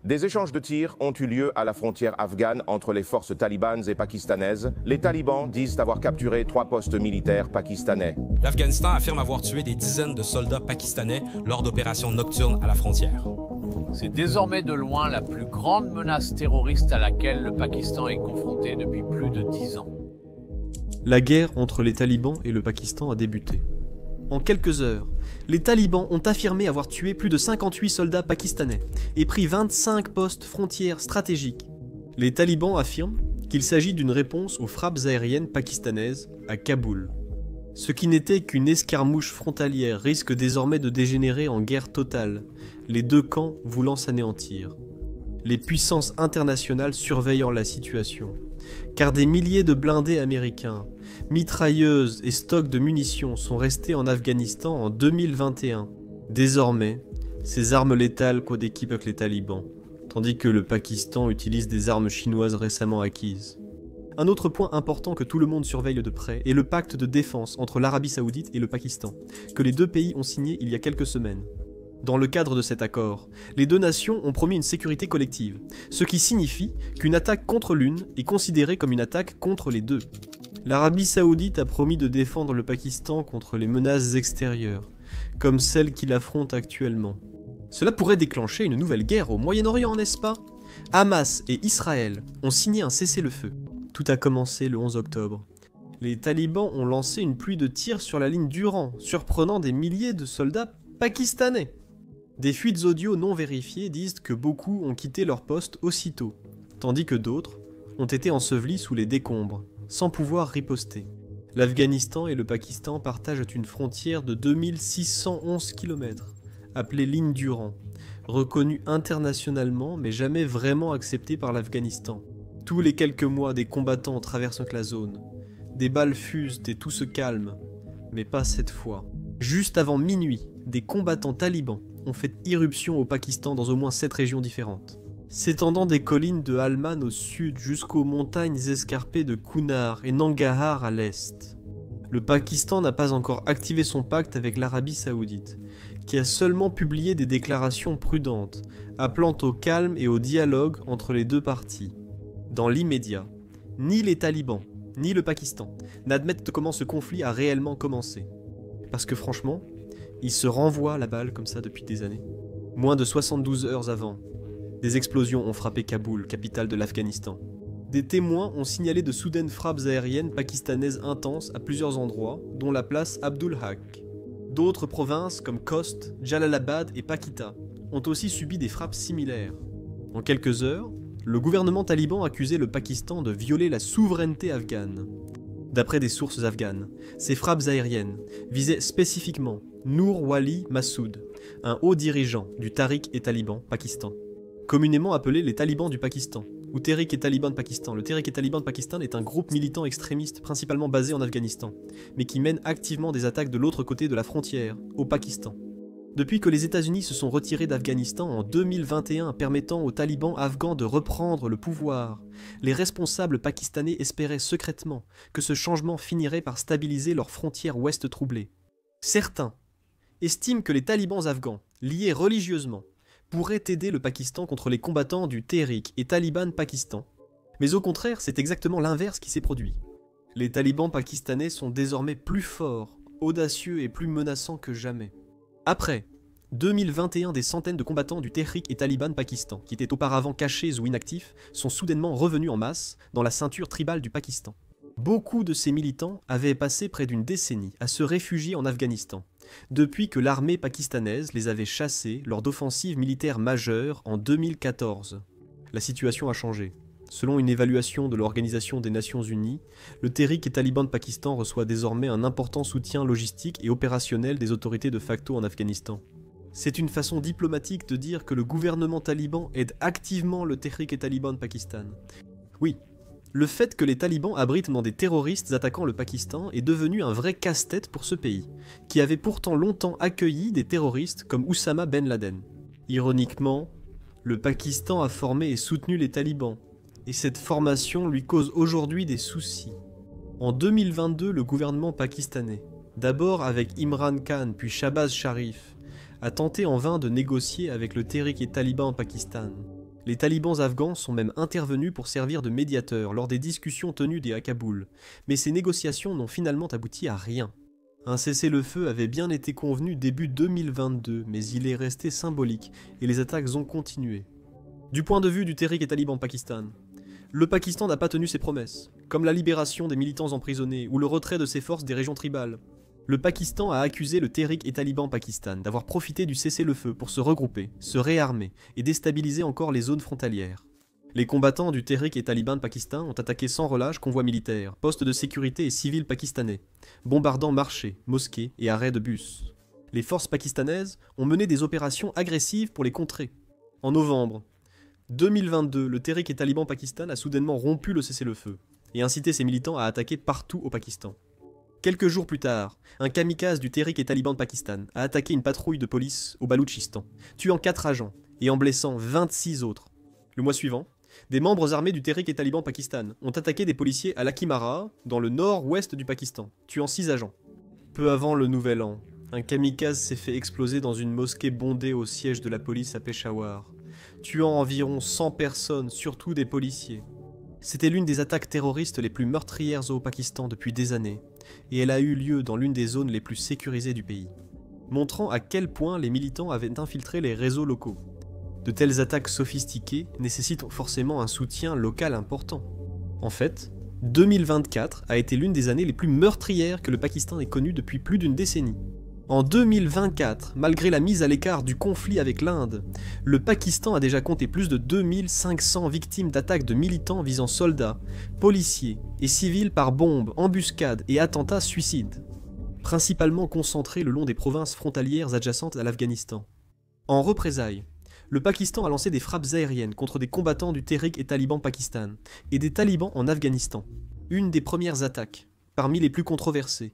Des échanges de tirs ont eu lieu à la frontière afghane entre les forces talibanes et pakistanaises. Les talibans disent avoir capturé 3 postes militaires pakistanais. L'Afghanistan affirme avoir tué des dizaines de soldats pakistanais lors d'opérations nocturnes à la frontière. C'est désormais de loin la plus grande menace terroriste à laquelle le Pakistan est confronté depuis plus de 10 ans. La guerre entre les talibans et le Pakistan a débuté. En quelques heures, les talibans ont affirmé avoir tué plus de 58 soldats pakistanais et pris 25 postes frontières stratégiques. Les talibans affirment qu'il s'agit d'une réponse aux frappes aériennes pakistanaises à Kaboul. Ce qui n'était qu'une escarmouche frontalière risque désormais de dégénérer en guerre totale, les deux camps voulant s'anéantir. Les puissances internationales surveillant la situation, car des milliers de blindés américains, mitrailleuses et stocks de munitions sont restés en Afghanistan en 2021. Désormais, ces armes létales co-d'équipe avec les talibans, tandis que le Pakistan utilise des armes chinoises récemment acquises. Un autre point important que tout le monde surveille de près est le pacte de défense entre l'Arabie Saoudite et le Pakistan, que les deux pays ont signé il y a quelques semaines. Dans le cadre de cet accord, les deux nations ont promis une sécurité collective, ce qui signifie qu'une attaque contre l'une est considérée comme une attaque contre les deux. L'Arabie Saoudite a promis de défendre le Pakistan contre les menaces extérieures, comme celles qu'il affronte actuellement. Cela pourrait déclencher une nouvelle guerre au Moyen-Orient, n'est-ce pas? Hamas et Israël ont signé un cessez-le-feu. Tout a commencé le 11 octobre. Les talibans ont lancé une pluie de tirs sur la ligne du rang, surprenant des milliers de soldats pakistanais. Des fuites audio non vérifiées disent que beaucoup ont quitté leur poste aussitôt, tandis que d'autres ont été ensevelis sous les décombres, sans pouvoir riposter. L'Afghanistan et le Pakistan partagent une frontière de 2611 km, appelée ligne du rang, reconnue internationalement mais jamais vraiment acceptée par l'Afghanistan. Tous les quelques mois, des combattants traversent la zone. Des balles fusent et tout se calme, mais pas cette fois. Juste avant minuit, des combattants talibans ont fait irruption au Pakistan dans au moins 7 régions différentes. S'étendant des collines de Helmand au sud jusqu'aux montagnes escarpées de Kunar et Nangarhar à l'est. Le Pakistan n'a pas encore activé son pacte avec l'Arabie Saoudite, qui a seulement publié des déclarations prudentes, appelant au calme et au dialogue entre les deux parties. Dans l'immédiat, ni les talibans, ni le Pakistan n'admettent comment ce conflit a réellement commencé. Parce que franchement, ils se renvoient la balle comme ça depuis des années. Moins de 72 heures avant, des explosions ont frappé Kaboul, capitale de l'Afghanistan. Des témoins ont signalé de soudaines frappes aériennes pakistanaises intenses à plusieurs endroits, dont la place Abdul Haq. D'autres provinces comme Khost, Jalalabad et Pakita ont aussi subi des frappes similaires. En quelques heures, le gouvernement taliban accusait le Pakistan de violer la souveraineté afghane. D'après des sources afghanes, ces frappes aériennes visaient spécifiquement Noor Wali Massoud, un haut dirigeant du Tehrik-e-Taliban Pakistan, communément appelé les talibans du Pakistan, ou Tehrik-e-Taliban de Pakistan. Le Tehrik-e-Taliban de Pakistan est un groupe militant extrémiste principalement basé en Afghanistan, mais qui mène activement des attaques de l'autre côté de la frontière, au Pakistan. Depuis que les États-Unis se sont retirés d'Afghanistan en 2021, permettant aux talibans afghans de reprendre le pouvoir, les responsables pakistanais espéraient secrètement que ce changement finirait par stabiliser leurs frontières ouest troublées. Certains estiment que les talibans afghans, liés religieusement, pourraient aider le Pakistan contre les combattants du Tehrik et Taliban Pakistan. Mais au contraire, c'est exactement l'inverse qui s'est produit. Les talibans pakistanais sont désormais plus forts, audacieux et plus menaçants que jamais. Après 2021, des centaines de combattants du Tehrik et Taliban Pakistan, qui étaient auparavant cachés ou inactifs, sont soudainement revenus en masse dans la ceinture tribale du Pakistan. Beaucoup de ces militants avaient passé près d'une décennie à se réfugier en Afghanistan, depuis que l'armée pakistanaise les avait chassés lors d'offensives militaires majeures en 2014. La situation a changé. Selon une évaluation de l'Organisation des Nations Unies, le Tehrik et Taliban de Pakistan reçoit désormais un important soutien logistique et opérationnel des autorités de facto en Afghanistan. C'est une façon diplomatique de dire que le gouvernement taliban aide activement le Tehrik et Taliban de Pakistan. Oui, le fait que les talibans abritent dans des terroristes attaquant le Pakistan est devenu un vrai casse-tête pour ce pays, qui avait pourtant longtemps accueilli des terroristes comme Oussama Ben Laden. Ironiquement, le Pakistan a formé et soutenu les talibans, et cette formation lui cause aujourd'hui des soucis. En 2022, le gouvernement pakistanais, d'abord avec Imran Khan puis Shahbaz Sharif, a tenté en vain de négocier avec le Tehrik et Taliban Pakistan. Les talibans afghans sont même intervenus pour servir de médiateurs lors des discussions tenues à Kaboul, mais ces négociations n'ont finalement abouti à rien. Un cessez-le-feu avait bien été convenu début 2022, mais il est resté symbolique et les attaques ont continué. Du point de vue du Tehrik-e-Taliban Pakistan, le Pakistan n'a pas tenu ses promesses, comme la libération des militants emprisonnés ou le retrait de ses forces des régions tribales. Le Pakistan a accusé le Tehrik-e-Taliban Pakistan d'avoir profité du cessez-le-feu pour se regrouper, se réarmer et déstabiliser encore les zones frontalières. Les combattants du Tehrik-e-Taliban Pakistan ont attaqué sans relâche convois militaires, postes de sécurité et civils pakistanais, bombardant marchés, mosquées et arrêts de bus. Les forces pakistanaises ont mené des opérations agressives pour les contrer. En novembre 2022, le Tehrik-e-Taliban Pakistan a soudainement rompu le cessez-le-feu et incité ses militants à attaquer partout au Pakistan. Quelques jours plus tard, un kamikaze du Tehrik-e-Taliban Pakistan a attaqué une patrouille de police au Baloutchistan, tuant 4 agents et en blessant 26 autres. Le mois suivant, des membres armés du Tehrik-e-Taliban Pakistan ont attaqué des policiers à Lakimara, dans le nord-ouest du Pakistan, tuant 6 agents. Peu avant le nouvel an, un kamikaze s'est fait exploser dans une mosquée bondée au siège de la police à Peshawar, tuant environ 100 personnes, surtout des policiers. C'était l'une des attaques terroristes les plus meurtrières au Pakistan depuis des années, et elle a eu lieu dans l'une des zones les plus sécurisées du pays, montrant à quel point les militants avaient infiltré les réseaux locaux. De telles attaques sophistiquées nécessitent forcément un soutien local important. En fait, 2024 a été l'une des années les plus meurtrières que le Pakistan ait connues depuis plus d'une décennie. En 2024, malgré la mise à l'écart du conflit avec l'Inde, le Pakistan a déjà compté plus de 2500 victimes d'attaques de militants visant soldats, policiers et civils par bombes, embuscades et attentats suicides, principalement concentrés le long des provinces frontalières adjacentes à l'Afghanistan. En représailles, le Pakistan a lancé des frappes aériennes contre des combattants du Tehrik-e-Taliban Pakistan et des talibans en Afghanistan. Une des premières attaques, parmi les plus controversées,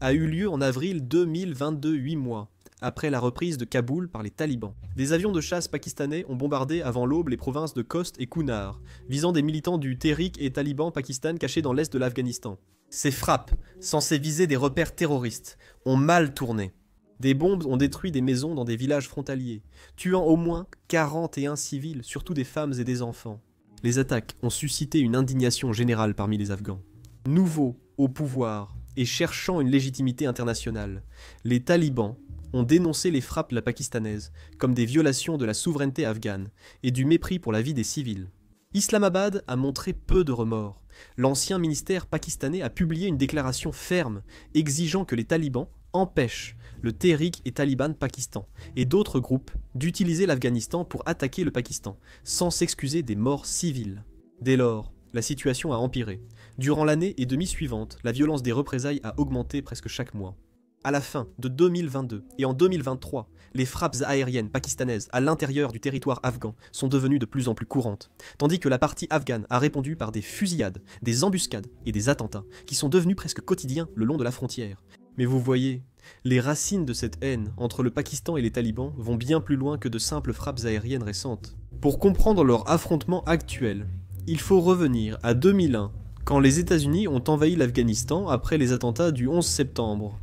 a eu lieu en avril 2022, 8 mois, après la reprise de Kaboul par les talibans. Des avions de chasse pakistanais ont bombardé avant l'aube les provinces de Khost et Kunar, visant des militants du Tehrik-e-Taliban Pakistan cachés dans l'est de l'Afghanistan. Ces frappes, censées viser des repères terroristes, ont mal tourné. Des bombes ont détruit des maisons dans des villages frontaliers, tuant au moins 41 civils, surtout des femmes et des enfants. Les attaques ont suscité une indignation générale parmi les Afghans. Nouveaux au pouvoir et cherchant une légitimité internationale, les talibans ont dénoncé les frappes pakistanaises comme des violations de la souveraineté afghane et du mépris pour la vie des civils. Islamabad a montré peu de remords. L'ancien ministère pakistanais a publié une déclaration ferme exigeant que les talibans empêchent le Tehrik-e-Taliban Pakistan et d'autres groupes d'utiliser l'Afghanistan pour attaquer le Pakistan, sans s'excuser des morts civiles. Dès lors, la situation a empiré. Durant l'année et demie suivante, la violence des représailles a augmenté presque chaque mois. À la fin de 2022 et en 2023, les frappes aériennes pakistanaises à l'intérieur du territoire afghan sont devenues de plus en plus courantes, tandis que la partie afghane a répondu par des fusillades, des embuscades et des attentats qui sont devenus presque quotidiens le long de la frontière. Mais vous voyez, les racines de cette haine entre le Pakistan et les talibans vont bien plus loin que de simples frappes aériennes récentes. Pour comprendre leur affrontement actuel, il faut revenir à 2001, quand les États-Unis ont envahi l'Afghanistan après les attentats du 11 septembre.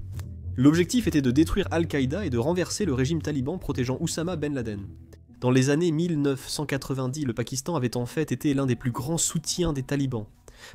L'objectif était de détruire Al-Qaïda et de renverser le régime taliban protégeant Oussama Ben Laden. Dans les années 1990, le Pakistan avait en fait été l'un des plus grands soutiens des talibans.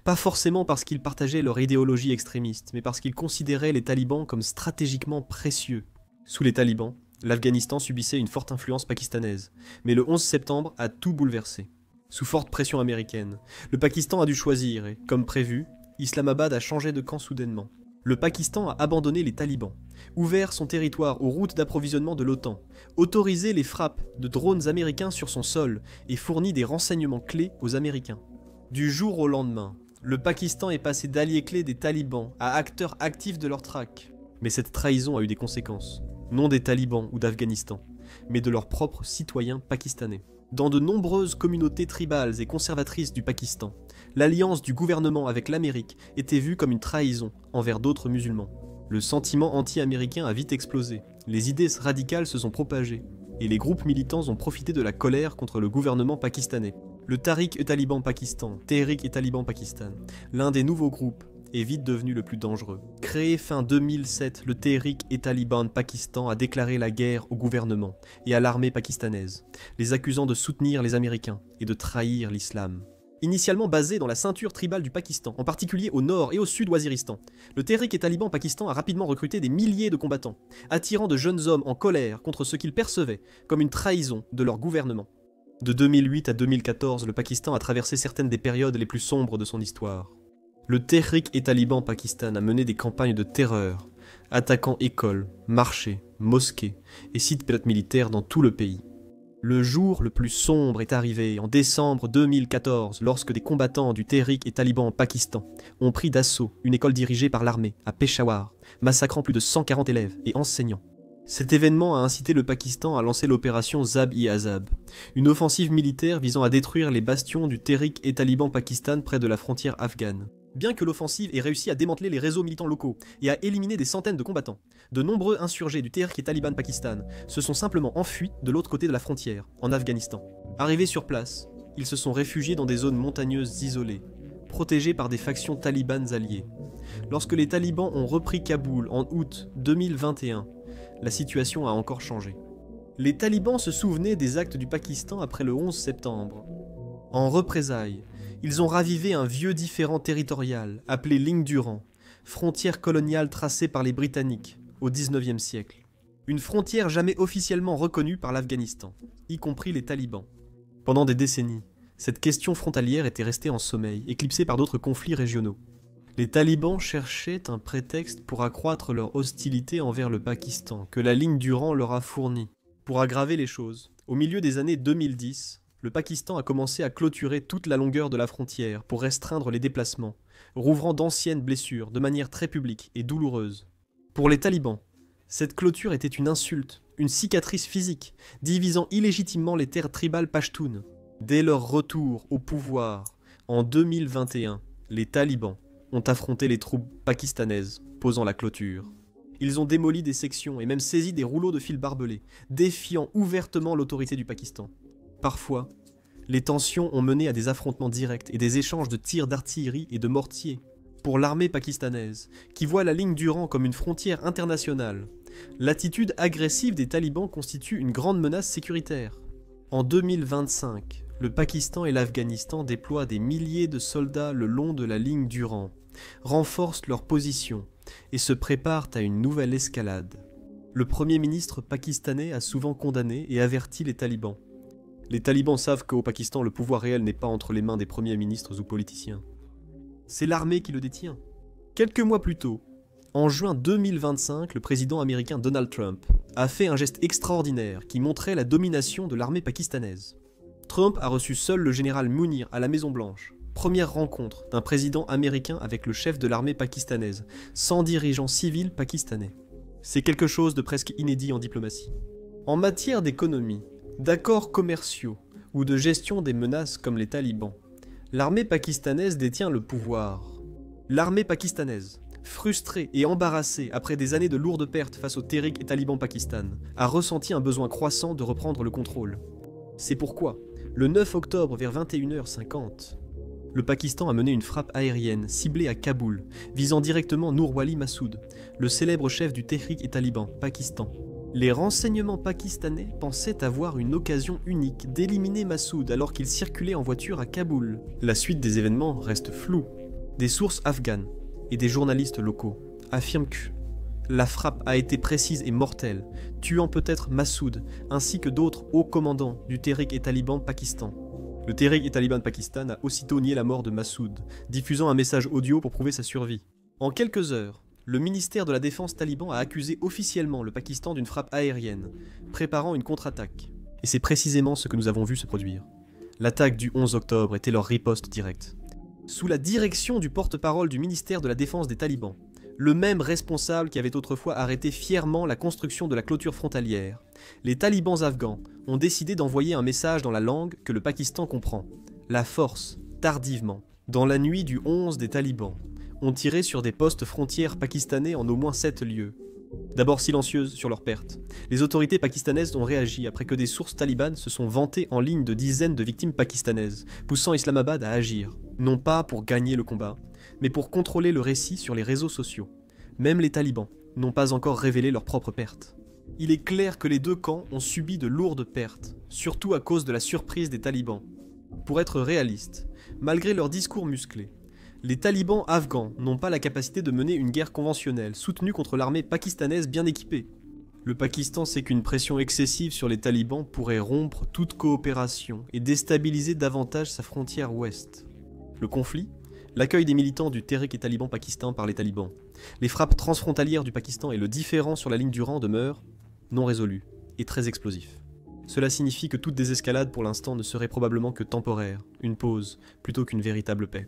Pas forcément parce qu'ils partageaient leur idéologie extrémiste, mais parce qu'ils considéraient les talibans comme stratégiquement précieux. Sous les talibans, l'Afghanistan subissait une forte influence pakistanaise, mais le 11 septembre a tout bouleversé. Sous forte pression américaine, le Pakistan a dû choisir et, comme prévu, Islamabad a changé de camp soudainement. Le Pakistan a abandonné les talibans, ouvert son territoire aux routes d'approvisionnement de l'OTAN, autorisé les frappes de drones américains sur son sol et fourni des renseignements clés aux Américains. Du jour au lendemain, le Pakistan est passé d'allié clé des talibans à acteur actif de leur traque. Mais cette trahison a eu des conséquences, non des talibans ou d'Afghanistan, mais de leurs propres citoyens pakistanais. Dans de nombreuses communautés tribales et conservatrices du Pakistan, l'alliance du gouvernement avec l'Amérique était vue comme une trahison envers d'autres musulmans. Le sentiment anti-américain a vite explosé, les idées radicales se sont propagées, et les groupes militants ont profité de la colère contre le gouvernement pakistanais. Le Tehrik-e-Taliban Pakistan, l'un des nouveaux groupes, est vite devenu le plus dangereux. Créé fin 2007, le Tehrik-e-Taliban Pakistan a déclaré la guerre au gouvernement et à l'armée pakistanaise, les accusant de soutenir les Américains et de trahir l'islam. Initialement basé dans la ceinture tribale du Pakistan, en particulier au nord et au sud Waziristan, le Tehrik-e-Taliban Pakistan a rapidement recruté des milliers de combattants, attirant de jeunes hommes en colère contre ce qu'ils percevaient comme une trahison de leur gouvernement. De 2008 à 2014, le Pakistan a traversé certaines des périodes les plus sombres de son histoire. Le Tehrik-e-Taliban Pakistan a mené des campagnes de terreur, attaquant écoles, marchés, mosquées et sites militaires dans tout le pays. Le jour le plus sombre est arrivé en décembre 2014 lorsque des combattants du Tehrik-e-Taliban Pakistan ont pris d'assaut une école dirigée par l'armée à Peshawar, massacrant plus de 140 élèves et enseignants. Cet événement a incité le Pakistan à lancer l'opération Zab-i-Azab, une offensive militaire visant à détruire les bastions du Tehrik-e-Taliban Pakistan près de la frontière afghane. Bien que l'offensive ait réussi à démanteler les réseaux militants locaux et à éliminer des centaines de combattants, de nombreux insurgés du Tehrik-e-Taliban Pakistan se sont simplement enfuis de l'autre côté de la frontière, en Afghanistan. Arrivés sur place, ils se sont réfugiés dans des zones montagneuses isolées, protégées par des factions talibanes alliées. Lorsque les talibans ont repris Kaboul en août 2021, la situation a encore changé. Les talibans se souvenaient des actes du Pakistan après le 11 septembre. En représailles, ils ont ravivé un vieux différend territorial appelé ligne du rang, frontière coloniale tracée par les Britanniques au XIXe siècle. Une frontière jamais officiellement reconnue par l'Afghanistan, y compris les talibans. Pendant des décennies, cette question frontalière était restée en sommeil, éclipsée par d'autres conflits régionaux. Les talibans cherchaient un prétexte pour accroître leur hostilité envers le Pakistan, que la ligne du rang leur a fourni. Pour aggraver les choses, au milieu des années 2010, le Pakistan a commencé à clôturer toute la longueur de la frontière pour restreindre les déplacements, rouvrant d'anciennes blessures de manière très publique et douloureuse. Pour les talibans, cette clôture était une insulte, une cicatrice physique, divisant illégitimement les terres tribales pashtunes. Dès leur retour au pouvoir, en 2021, les talibans ont affronté les troupes pakistanaises, posant la clôture. Ils ont démoli des sections et même saisi des rouleaux de fils barbelés, défiant ouvertement l'autorité du Pakistan. Parfois, les tensions ont mené à des affrontements directs et des échanges de tirs d'artillerie et de mortiers. Pour l'armée pakistanaise, qui voit la ligne du rang comme une frontière internationale, l'attitude agressive des talibans constitue une grande menace sécuritaire. En 2025, le Pakistan et l'Afghanistan déploient des milliers de soldats le long de la ligne du rang, renforcent leur position et se préparent à une nouvelle escalade. Le Premier ministre pakistanais a souvent condamné et averti les talibans. Les talibans savent qu'au Pakistan, le pouvoir réel n'est pas entre les mains des premiers ministres ou politiciens. C'est l'armée qui le détient. Quelques mois plus tôt, en juin 2025, le président américain Donald Trump a fait un geste extraordinaire qui montrait la domination de l'armée pakistanaise. Trump a reçu seul le général Munir à la Maison-Blanche. Première rencontre d'un président américain avec le chef de l'armée pakistanaise, sans dirigeant civil pakistanais. C'est quelque chose de presque inédit en diplomatie. En matière d'économie, d'accords commerciaux ou de gestion des menaces comme les talibans, l'armée pakistanaise détient le pouvoir. L'armée pakistanaise, frustrée et embarrassée après des années de lourdes pertes face au Tehrik-e-Taliban Pakistan, a ressenti un besoin croissant de reprendre le contrôle. C'est pourquoi, le 9 octobre vers 21h50, le Pakistan a mené une frappe aérienne ciblée à Kaboul, visant directement Nourwali Massoud, le célèbre chef du Tehrik-e-Taliban Pakistan. Les renseignements pakistanais pensaient avoir une occasion unique d'éliminer Massoud alors qu'il circulait en voiture à Kaboul. La suite des événements reste floue. Des sources afghanes et des journalistes locaux affirment que la frappe a été précise et mortelle, tuant peut-être Massoud ainsi que d'autres hauts commandants du Tehrik-e-Taliban Pakistan. Le Tehrik-e-Taliban Pakistan a aussitôt nié la mort de Massoud, diffusant un message audio pour prouver sa survie. En quelques heures, le ministère de la Défense taliban a accusé officiellement le Pakistan d'une frappe aérienne, préparant une contre-attaque. Et c'est précisément ce que nous avons vu se produire. L'attaque du 11 octobre était leur riposte directe. Sous la direction du porte-parole du ministère de la Défense des talibans, le même responsable qui avait autrefois arrêté fièrement la construction de la clôture frontalière, les talibans afghans ont décidé d'envoyer un message dans la langue que le Pakistan comprend. La force, tardivement, dans la nuit du 11 des talibans, ont tiré sur des postes frontières pakistanais en au moins 7 lieux. D'abord silencieuses sur leurs pertes, les autorités pakistanaises ont réagi après que des sources talibanes se sont vantées en ligne de dizaines de victimes pakistanaises, poussant Islamabad à agir, non pas pour gagner le combat, mais pour contrôler le récit sur les réseaux sociaux. Même les talibans n'ont pas encore révélé leurs propres pertes. Il est clair que les deux camps ont subi de lourdes pertes, surtout à cause de la surprise des talibans. Pour être réaliste, malgré leurs discours musclés, les talibans afghans n'ont pas la capacité de mener une guerre conventionnelle soutenue contre l'armée pakistanaise bien équipée. Le Pakistan sait qu'une pression excessive sur les talibans pourrait rompre toute coopération et déstabiliser davantage sa frontière ouest. Le conflit, l'accueil des militants du Tehrik-e-Taliban Pakistan par les talibans, les frappes transfrontalières du Pakistan et le différend sur la ligne du rang demeurent non résolus et très explosifs. Cela signifie que toute désescalade pour l'instant ne serait probablement que temporaire, une pause, plutôt qu'une véritable paix.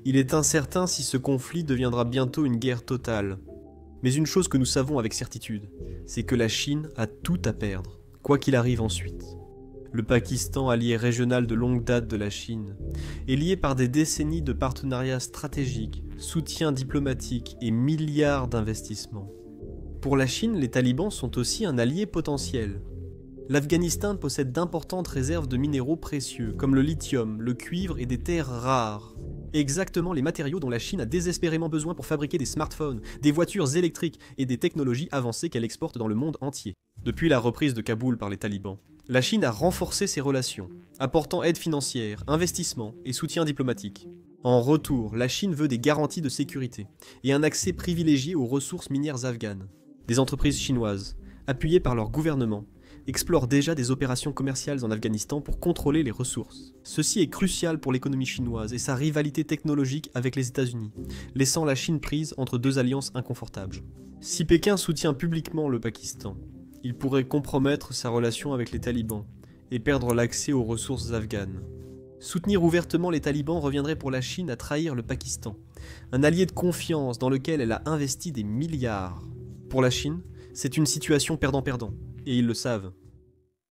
Il est incertain si ce conflit deviendra bientôt une guerre totale. Mais une chose que nous savons avec certitude, c'est que la Chine a tout à perdre, quoi qu'il arrive ensuite. Le Pakistan, allié régional de longue date de la Chine, est lié par des décennies de partenariats stratégiques, soutien diplomatique et milliards d'investissements. Pour la Chine, les talibans sont aussi un allié potentiel. L'Afghanistan possède d'importantes réserves de minéraux précieux, comme le lithium, le cuivre et des terres rares. Exactement les matériaux dont la Chine a désespérément besoin pour fabriquer des smartphones, des voitures électriques et des technologies avancées qu'elle exporte dans le monde entier. Depuis la reprise de Kaboul par les talibans, la Chine a renforcé ses relations, apportant aide financière, investissement et soutien diplomatique. En retour, la Chine veut des garanties de sécurité et un accès privilégié aux ressources minières afghanes. Des entreprises chinoises, appuyées par leur gouvernement, explore déjà des opérations commerciales en Afghanistan pour contrôler les ressources. Ceci est crucial pour l'économie chinoise et sa rivalité technologique avec les États-Unis, laissant la Chine prise entre deux alliances inconfortables. Si Pékin soutient publiquement le Pakistan, il pourrait compromettre sa relation avec les talibans et perdre l'accès aux ressources afghanes. Soutenir ouvertement les talibans reviendrait pour la Chine à trahir le Pakistan, un allié de confiance dans lequel elle a investi des milliards. Pour la Chine, c'est une situation perdant-perdant, et ils le savent.